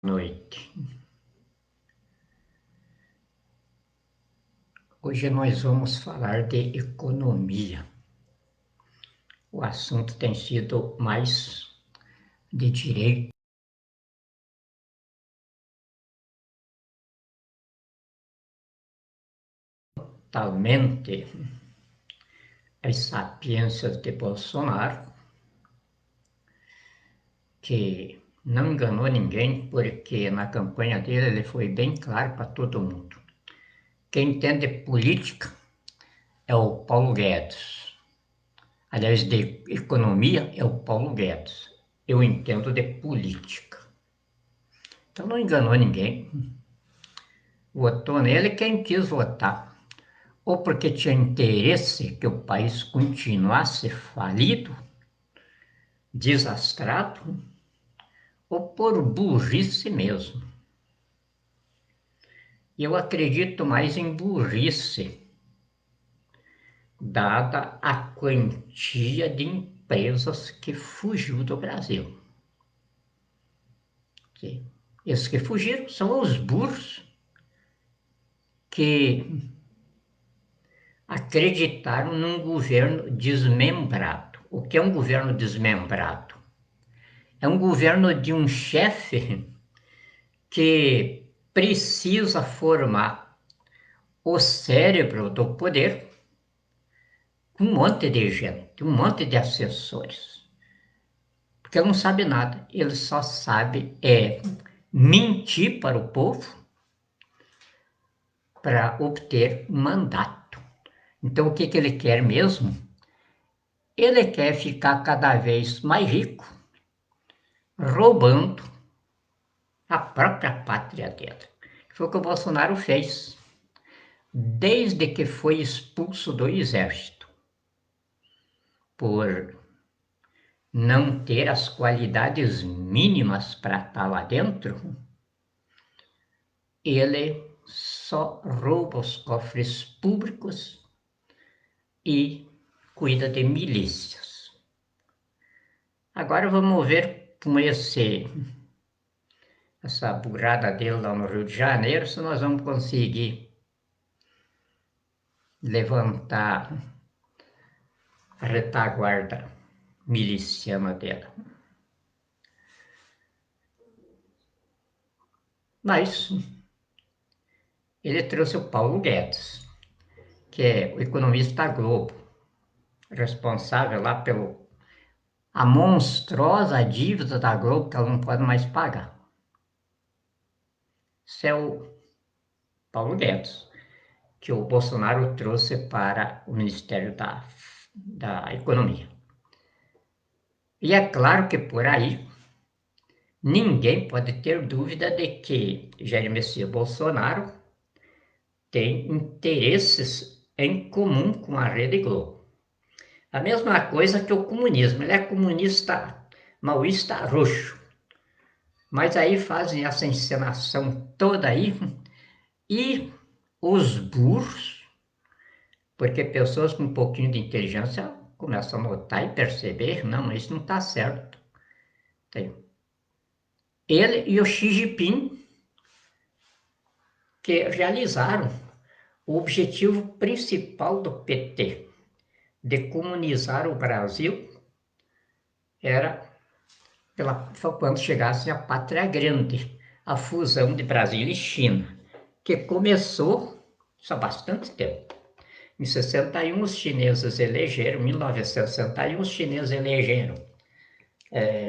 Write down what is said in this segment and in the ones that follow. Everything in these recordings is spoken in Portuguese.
Noite. Hoje nós vamos falar de economia. O assunto tem sido mais de direito, totalmente as sapiências de Bolsonaro, que não enganou ninguém, porque na campanha dele ele foi bem claro para todo mundo. Quem entende política é o Paulo Guedes. Aliás, de economia é o Paulo Guedes. Eu entendo de política. Então não enganou ninguém. Votou nele quem quis votar, ou porque tinha interesse que o país continuasse falido, desastrado, ou por burrice mesmo. Eu acredito mais em burrice, dada a quantia de empresas que fugiu do Brasil. Esses que fugiram são os burros que acreditaram num governo desmembrado. O que é um governo desmembrado? É um governo de um chefe que precisa formar o cérebro do poder com um monte de gente, um monte de assessores. Porque ele não sabe nada, ele só sabe mentir para o povo para obter mandato. Então o que ele quer mesmo? Ele quer ficar cada vez mais rico, roubando a própria pátria dele. Foi o que o Bolsonaro fez desde que foi expulso do exército, por não ter as qualidades mínimas para estar lá dentro. Ele só rouba os cofres públicos e cuida de milícias. Agora vamos ver com essa burrada dele lá no Rio de Janeiro, se nós vamos conseguir levantar a retaguarda miliciana dela. Mas ele trouxe o Paulo Guedes, que é o economista Globo, responsável lá pelo a monstruosa dívida da Globo que ela não pode mais pagar. Esse é o Paulo Guedes, que o Bolsonaro trouxe para o Ministério da Economia. E é claro que por aí ninguém pode ter dúvida de que Jair Messias Bolsonaro tem interesses em comum com a Rede Globo. A mesma coisa que o comunismo, ele é comunista maoísta roxo. Mas aí fazem essa encenação toda aí e os burros, porque pessoas com um pouquinho de inteligência começam a notar e perceber, não, isso não está certo. Ele e o Xi Jinping, que realizaram o objetivo principal do PT, de comunizar o Brasil, era quando chegasse a Pátria Grande, a fusão de Brasil e China, que começou há bastante tempo. Em 61 os chineses elegeram, em 1961 os chineses elegeram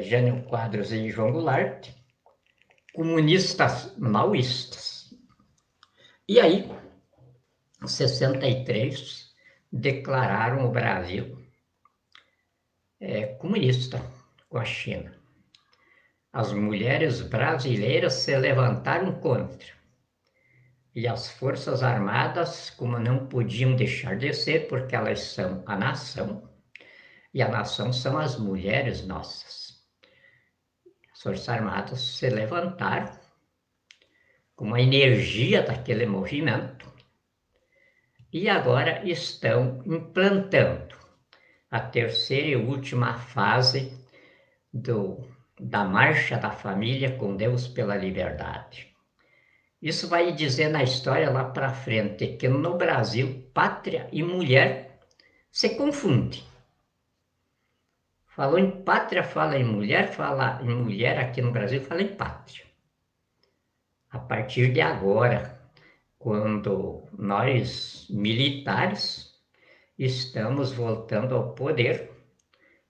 Jânio Quadros e João Goulart, comunistas maoístas. E aí, em 63, declararam o Brasil comunista com a China. As mulheres brasileiras se levantaram contra. E as Forças Armadas, como não podiam deixar de ser, porque elas são a nação, e a nação são as mulheres nossas. As Forças Armadas se levantaram com a energia daquele movimento e agora estão implantando a terceira e última fase do da Marcha da Família com Deus pela Liberdade. Isso vai dizer na história lá para frente que no Brasil, pátria e mulher se confundem. Falou em pátria, fala em mulher aqui no Brasil, fala em pátria. A partir de agora, quando nós militares estamos voltando ao poder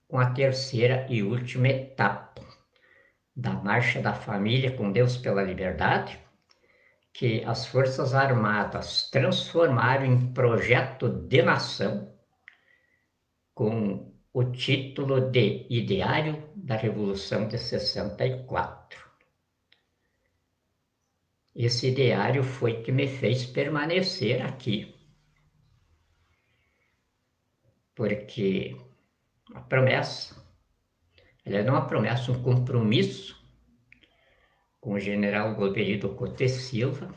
com a terceira e última etapa da Marcha da Família com Deus pela Liberdade, que as Forças Armadas transformaram em projeto de nação com o título de Ideário da Revolução de 64. Esse ideário foi que me fez permanecer aqui, porque a promessa, ela não é uma promessa, um compromisso com o general Goderido Cote Silva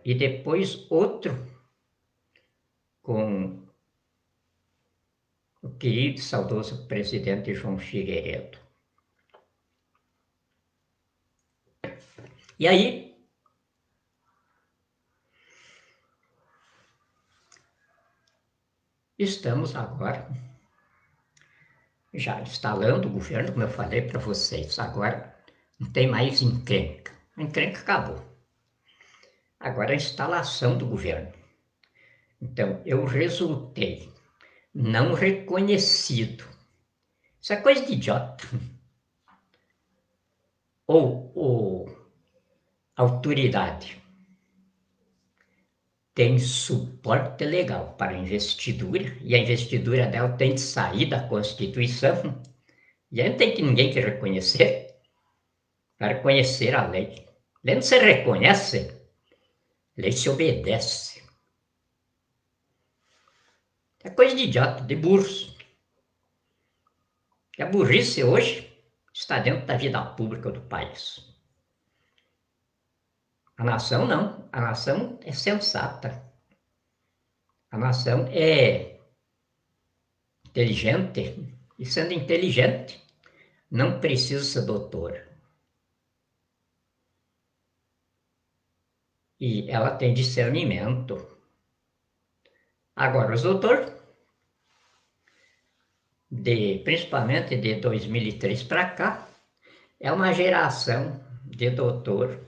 e depois outro com o querido e saudoso presidente João Figueiredo. E aí, estamos agora já instalando o governo, como eu falei para vocês. Agora não tem mais encrenca. A encrenca acabou. Agora a instalação do governo. Então, eu resultei não reconhecido. Isso é coisa de idiota. Ou autoridade tem suporte legal para a investidura, e a investidura dela tem de sair da Constituição, e aí não tem que ninguém que reconhecer, para reconhecer a lei. Lei não se reconhece, lei se obedece. É coisa de idiota, de burros. E a burrice hoje está dentro da vida pública do país. A nação não, a nação é sensata. A nação é inteligente, e sendo inteligente, não precisa ser doutor. E ela tem discernimento. Agora, os doutores, principalmente de 2003 para cá, é uma geração de doutor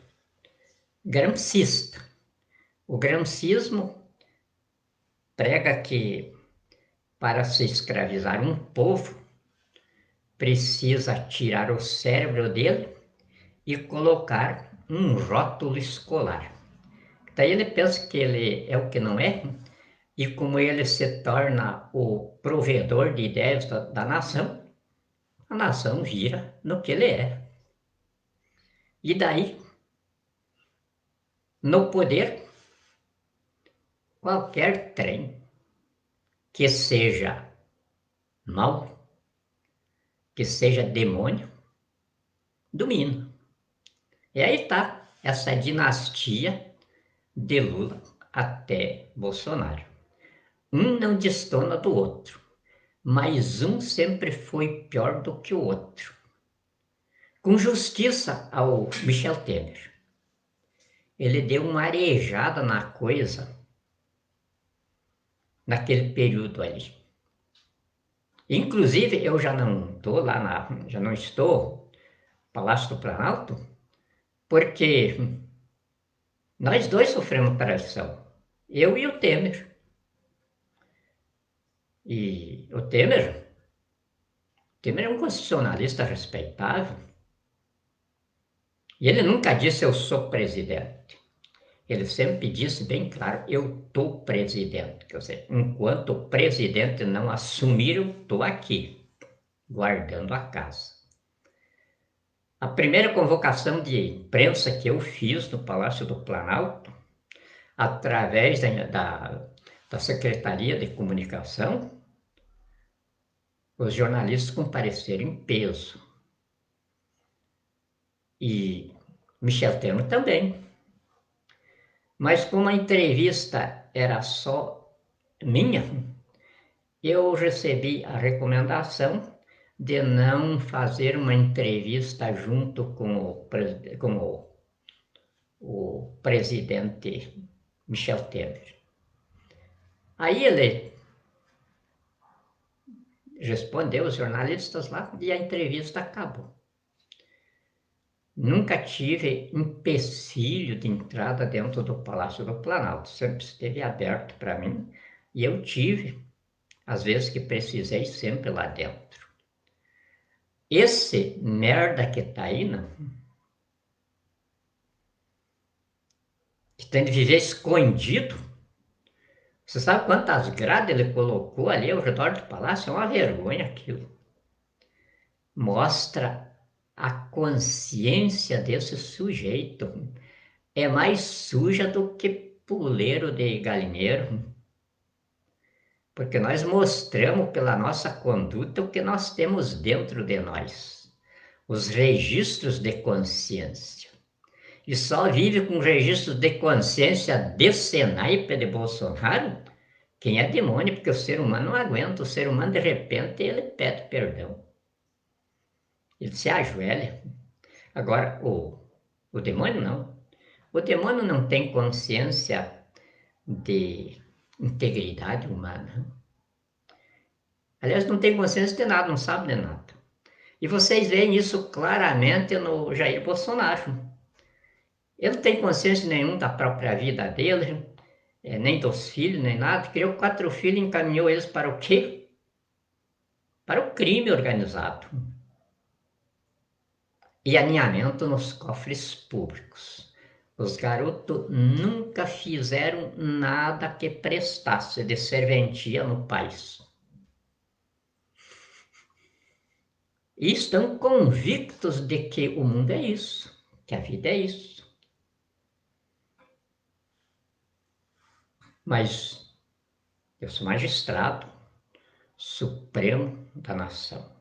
gramscista. O gramscismo prega que para se escravizar um povo, precisa tirar o cérebro dele e colocar um rótulo escolar. Daí ele pensa que ele é o que não é, e como ele se torna o provedor de ideias da nação, a nação gira no que ele é. E daí, no poder, qualquer trem que seja mau, que seja demônio, domina. E aí está essa dinastia de Lula até Bolsonaro. Um não destona do outro, mas um sempre foi pior do que o outro. Com justiça ao Michel Temer. Ele deu uma arejada na coisa naquele período ali. Inclusive, eu já não estou já não estou no Palácio do Planalto, porque nós dois sofremos traição, eu e o Temer. E o Temer é um constitucionalista respeitável, e ele nunca disse eu sou presidente. Ele sempre disse bem claro, eu estou presidente. Quer dizer, enquanto o presidente não assumir, eu estou aqui, guardando a casa. A primeira convocação de imprensa que eu fiz no Palácio do Planalto, através da Secretaria de Comunicação, os jornalistas compareceram em peso. E Michel Temer também. Mas como a entrevista era só minha, eu recebi a recomendação de não fazer uma entrevista junto com o presidente Michel Temer. Aí ele respondeu os jornalistas lá e a entrevista acabou. Nunca tive empecilho de entrada dentro do Palácio do Planalto, sempre esteve aberto para mim e eu tive, às vezes que precisei, sempre lá dentro. Esse merda que tá aí, não, que tem de viver escondido. Você sabe quantas grades ele colocou ali ao redor do palácio? É uma vergonha aquilo. Mostra a consciência desse sujeito. É mais suja do que puleiro de galinheiro. Porque nós mostramos pela nossa conduta o que nós temos dentro de nós. Os registros de consciência. E só vive com registros de consciência desse naipe de Bolsonaro quem é demônio, porque o ser humano não aguenta. O ser humano, de repente, ele pede perdão. Ele se ajoelha. Agora, o demônio não. O demônio não tem consciência de integridade humana. Aliás, não tem consciência de nada, não sabe de nada. E vocês veem isso claramente no Jair Bolsonaro. Ele não tem consciência nenhuma da própria vida dele, nem dos filhos, nem nada. Criou 4 filhos e encaminhou eles para o quê? Para o crime organizado. E alinhamento nos cofres públicos. Os garotos nunca fizeram nada que prestasse de serventia no país. E estão convictos de que o mundo é isso, que a vida é isso. Mas eu sou magistrado supremo da nação,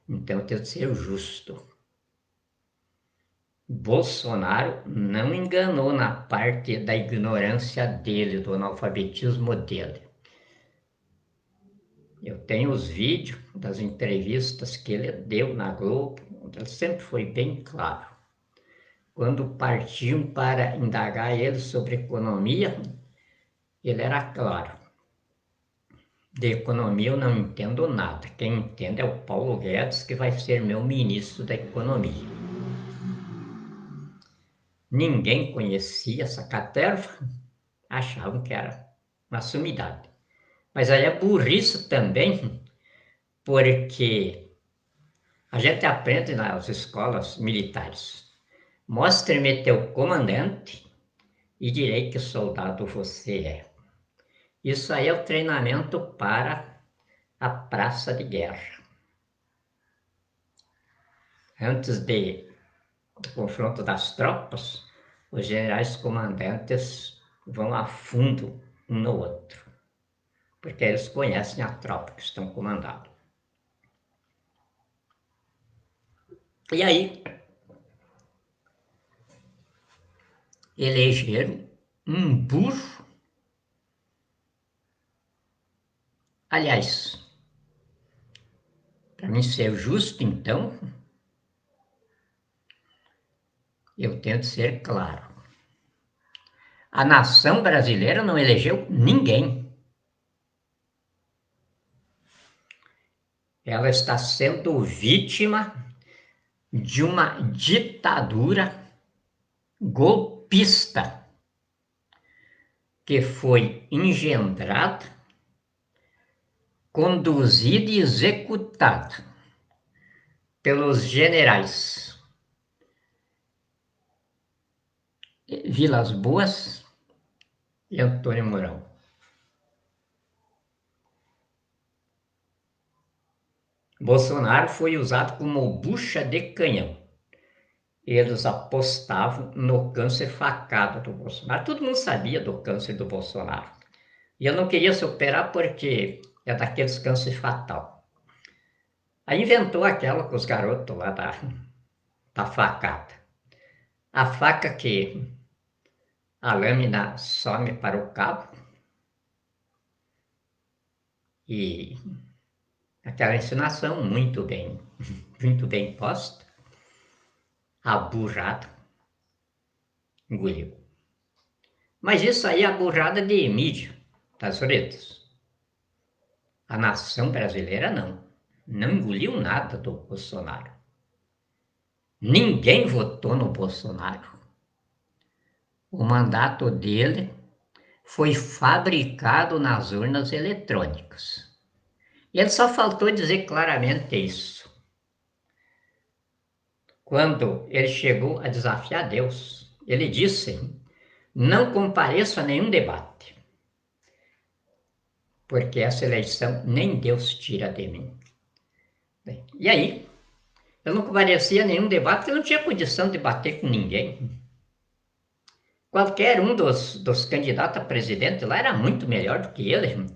então eu tenho que ser justo. Bolsonaro não enganou na parte da ignorância dele, do analfabetismo dele. Eu tenho os vídeos das entrevistas que ele deu na Globo, onde ele sempre foi bem claro. Quando partiam para indagar ele sobre economia, ele era claro. De economia eu não entendo nada. Quem entende é o Paulo Guedes, que vai ser meu ministro da Economia. Ninguém conhecia essa caterva, achavam que era uma sumidade. Mas aí é burrice também, porque a gente aprende nas escolas militares. Mostre-me teu comandante e direi que soldado você é. Isso aí é o treinamento para a praça de guerra. Antes do confronto das tropas, os generais comandantes vão a fundo um no outro, porque eles conhecem a tropa que estão comandando. E aí, elegeram um burro. Aliás, para mim ser justo, então, eu tento ser claro. A nação brasileira não elegeu ninguém. Ela está sendo vítima de uma ditadura golpista que foi engendrada, conduzida e executada pelos generais Vilas Boas e Antônio Mourão. Bolsonaro foi usado como bucha de canhão. Eles apostavam no câncer facado do Bolsonaro. Todo mundo sabia do câncer do Bolsonaro. E eu não queria se operar porque é daqueles câncer fatal. Aí inventou aquela com os garotos lá da facada. A faca que a lâmina some para o cabo e Aquela encenação muito bem posta, aburrado, engoliu. Mas isso aí é a burrada de mídia, das redes. A nação brasileira não engoliu nada do Bolsonaro. Ninguém votou no Bolsonaro. O mandato dele foi fabricado nas urnas eletrônicas. E ele só faltou dizer claramente isso. Quando ele chegou a desafiar Deus, ele disse: não compareço a nenhum debate, porque essa eleição nem Deus tira de mim. E aí, eu não comparecia a nenhum debate, porque eu não tinha condição de bater com ninguém. Qualquer um dos candidatos a presidente lá era muito melhor do que ele.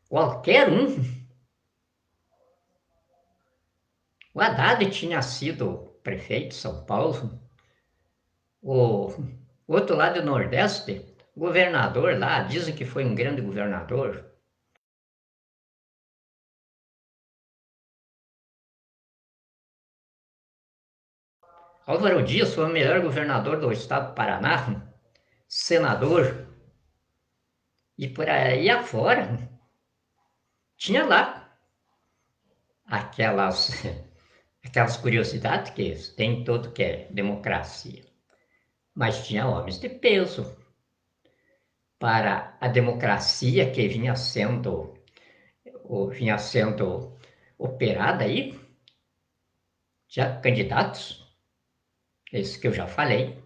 Qualquer um. O Haddad tinha sido prefeito de São Paulo. O outro lado do Nordeste, o governador lá, dizem que foi um grande governador. Álvaro Dias foi o melhor governador do estado do Paraná, senador. E por aí afora, tinha lá aquelas, aquelas curiosidades que tem todo que é democracia. Mas tinha homens de peso para a democracia que vinha sendo operada aí, já candidatos, esse que eu já falei,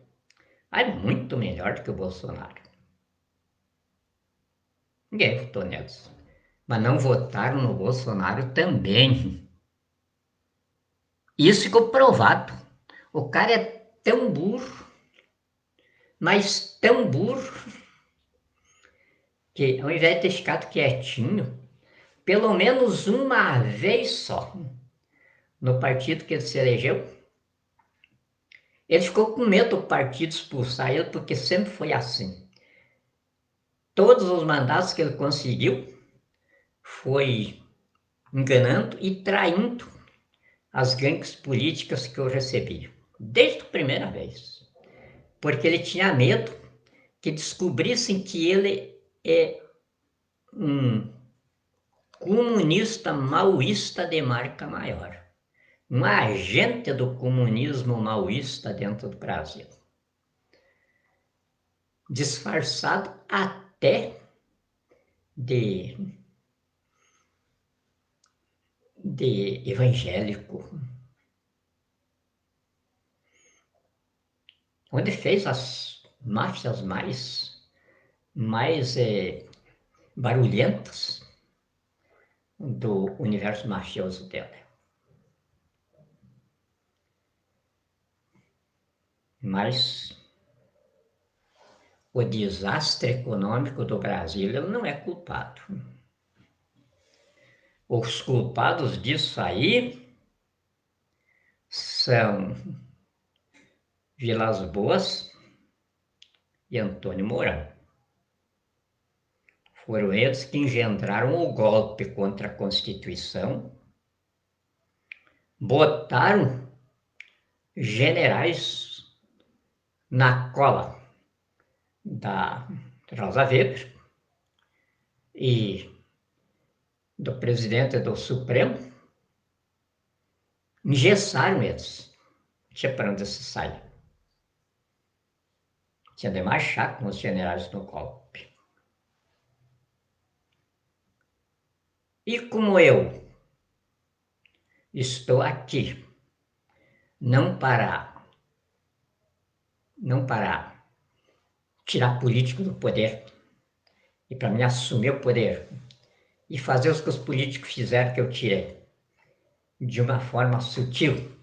é muito melhor do que o Bolsonaro. Ninguém votou neles. Mas não votaram no Bolsonaro também. Isso ficou provado. O cara é tão burro, mas tão burro, que ao invés de ter ficado quietinho, pelo menos uma vez só, no partido que ele se elegeu, ele ficou com medo do partido expulsar ele, porque sempre foi assim. Todos os mandatos que ele conseguiu foi enganando e traindo as gangues políticas que eu recebi, desde a primeira vez. Porque ele tinha medo que descobrissem que ele é um comunista maoísta de marca maior. Um agente do comunismo maoísta dentro do Brasil. Disfarçado até de evangélico, onde fez as máfias mais barulhentas do universo mafioso dela. Mas o desastre econômico do Brasil ele não é culpado. Os culpados disso aí são Vilas Boas e Antônio Mourão. Foram eles que engendraram o golpe contra a Constituição, botaram generais na cola da Rosa Weber e do presidente do Supremo, engessaram eles, separando esse saio. Tinha de marchar com os generais no golpe. E como eu estou aqui, não para tirar político do poder, e para mim assumir o poder, e fazer os que os políticos fizeram que eu tirei, de uma forma sutil,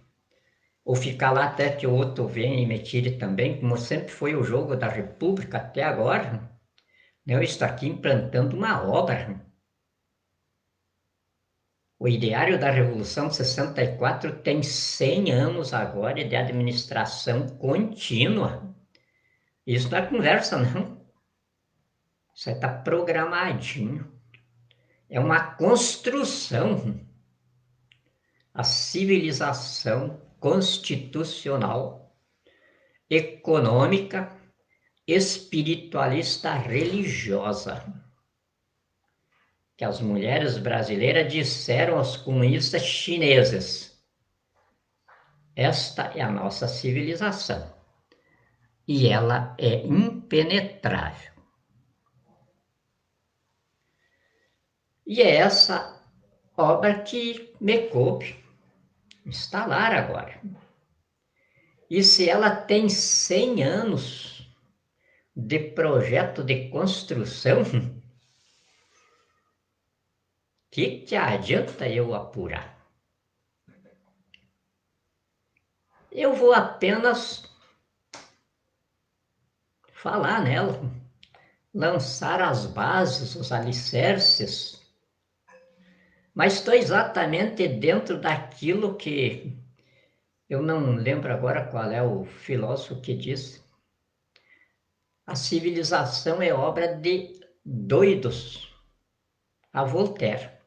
ou ficar lá até que o outro venha e me tire também, como sempre foi o jogo da República até agora, eu estou aqui implantando uma obra. O ideário da Revolução de 64 tem 100 anos agora de administração contínua. Isso não é conversa, não. Isso está programadinho. é uma construção, a civilização constitucional, econômica, espiritualista religiosa, que as mulheres brasileiras disseram aos comunistas chineses. Esta é a nossa civilização e ela é impenetrável. E é essa obra que me coube instalar agora. E se ela tem 100 anos de projeto de construção, que adianta eu apurar? Eu vou apenas falar nela, lançar as bases, os alicerces, mas estou exatamente dentro daquilo que eu não lembro agora qual é o filósofo que disse. A civilização é obra de doidos. A Voltaire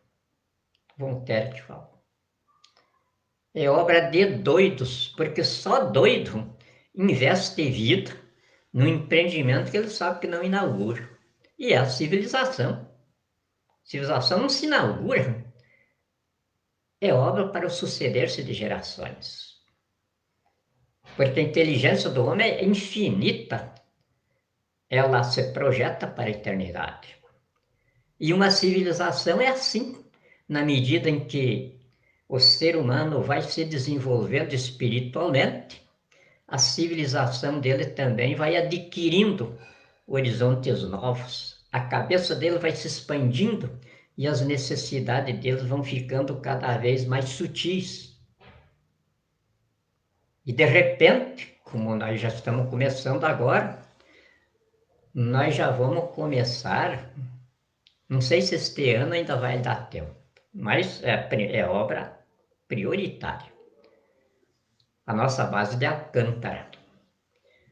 que fala. É obra de doidos, porque só doido investe vida no empreendimento que ele sabe que não inaugura. E é a civilização. Civilização não se inaugura, é obra para o suceder-se de gerações. Porque a inteligência do homem é infinita, ela se projeta para a eternidade. E uma civilização é assim, na medida em que o ser humano vai se desenvolvendo espiritualmente, a civilização dele também vai adquirindo horizontes novos, a cabeça dele vai se expandindo e as necessidades deles vão ficando cada vez mais sutis. E de repente, como nós já estamos começando agora, nós já vamos começar, não sei se este ano ainda vai dar tempo, mas é obra prioritária. A nossa base de Alcântara.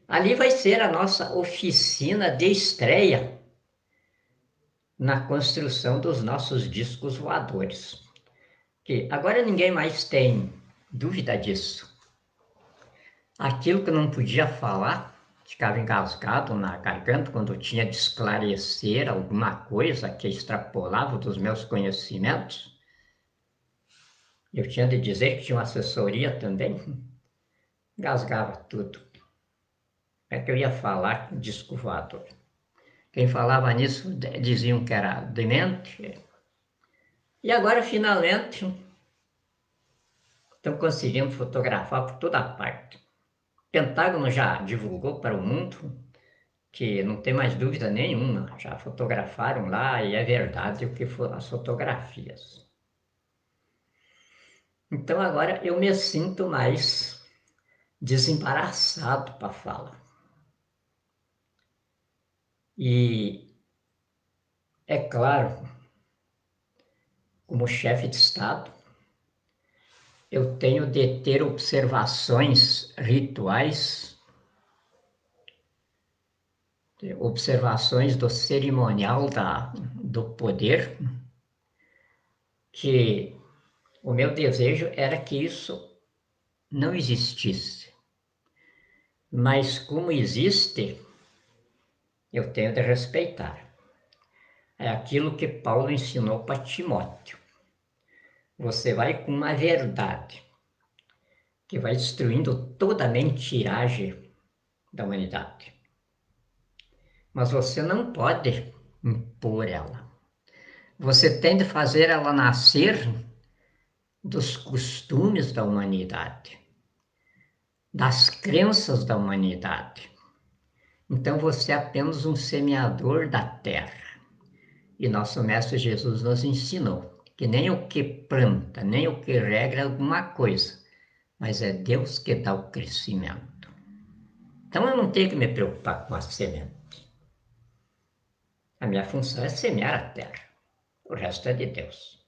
Ali vai ser a nossa oficina de estreia na construção dos nossos discos voadores. Que agora ninguém mais tem dúvida disso. Aquilo que eu não podia falar, ficava engasgado na garganta quando eu tinha de esclarecer alguma coisa que extrapolava dos meus conhecimentos. Eu tinha de dizer que tinha uma assessoria também, engasgava tudo. É que eu ia falar disco voador. Quem falava nisso diziam que era demente. E agora, finalmente, estão conseguindo fotografar por toda parte. O Pentágono já divulgou para o mundo que não tem mais dúvida nenhuma, já fotografaram lá e é verdade o que foram as fotografias. Então agora eu me sinto mais desembaraçado para falar. E é claro, como chefe de Estado, eu tenho de ter observações rituais, observações do cerimonial do poder, que o meu desejo era que isso não existisse. Mas como existe, eu tenho de respeitar. É aquilo que Paulo ensinou para Timóteo. Você vai com uma verdade que vai destruindo toda a mentiragem da humanidade. Mas você não pode impor ela. Você tem de fazer ela nascer dos costumes da humanidade, das crenças da humanidade. Então você é apenas um semeador da terra. E nosso Mestre Jesus nos ensinou que nem o que planta, nem o que rega alguma coisa, mas é Deus que dá o crescimento. Então eu não tenho que me preocupar com a semente. A minha função é semear a terra. O resto é de Deus.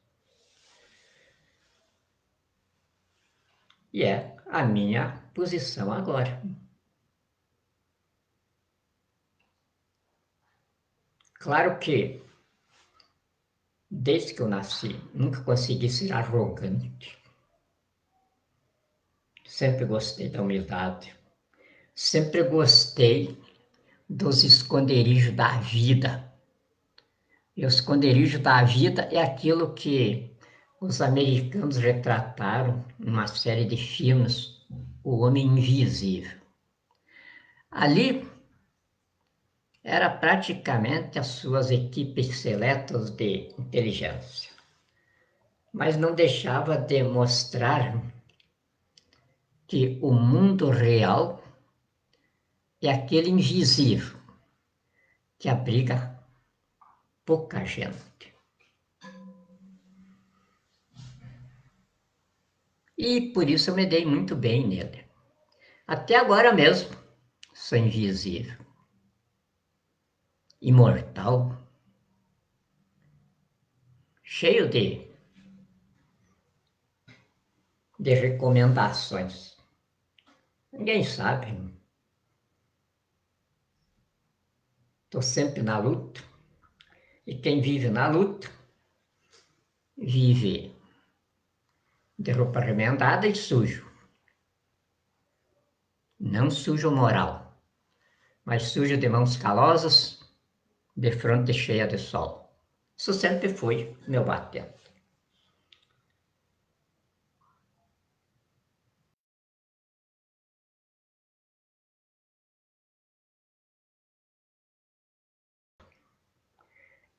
E é a minha posição agora. Claro que desde que eu nasci, nunca consegui ser arrogante. Sempre gostei da humildade. Sempre gostei dos esconderijos da vida. E o esconderijo da vida é aquilo que os americanos retrataram numa série de filmes, O Homem Invisível. Ali era praticamente as suas equipes seletas de inteligência, mas não deixava de mostrar que o mundo real é aquele invisível que abriga pouca gente. E por isso eu me dei muito bem nele. Até agora mesmo sou invisível, imortal, cheio de recomendações. Ninguém sabe. Estou sempre na luta. E quem vive na luta, vive de roupa remendada e sujo. Não sujo moral, mas sujo de mãos calosas, de fronte cheia de sol. Isso sempre foi meu batente.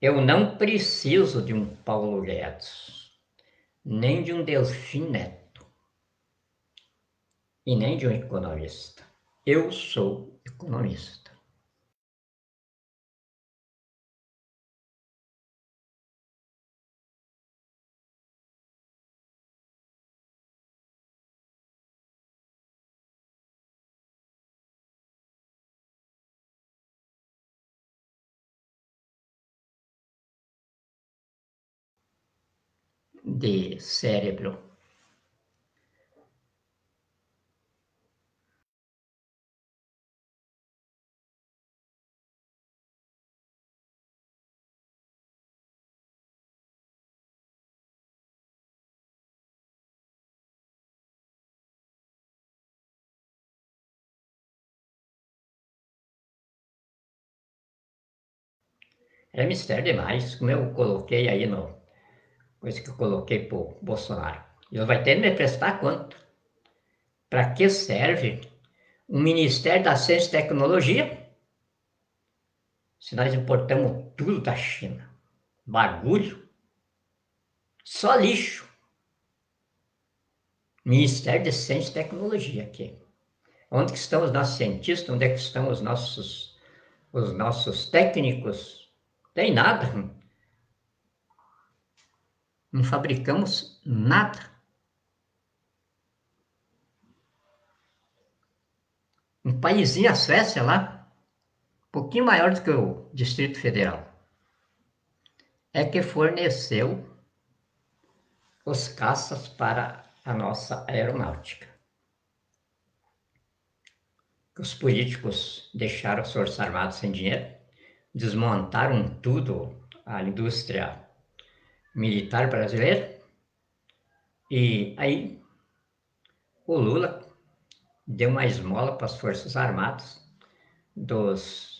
Eu não preciso de um Paulo Guedes, nem de um Delfim Neto, e nem de um economista. Eu sou economista. De cérebro. É mistério demais, como eu coloquei aí no coisa que eu coloquei para o Bolsonaro. Ele vai ter que me prestar conta. Para que serve um Ministério da Ciência e Tecnologia se nós importamos tudo da China? Bagulho, só lixo. Ministério de Ciência e Tecnologia aqui. Onde que estão os nossos cientistas? Onde é que estão os nossos técnicos? Tem nada. Não fabricamos nada. Um paísinho, a Suécia lá, um pouquinho maior do que o Distrito Federal, é que forneceu os caças para a nossa aeronáutica. Os políticos deixaram as Forças Armadas sem dinheiro, desmontaram tudo a indústria militar brasileira, e aí o Lula deu uma esmola para as Forças Armadas dos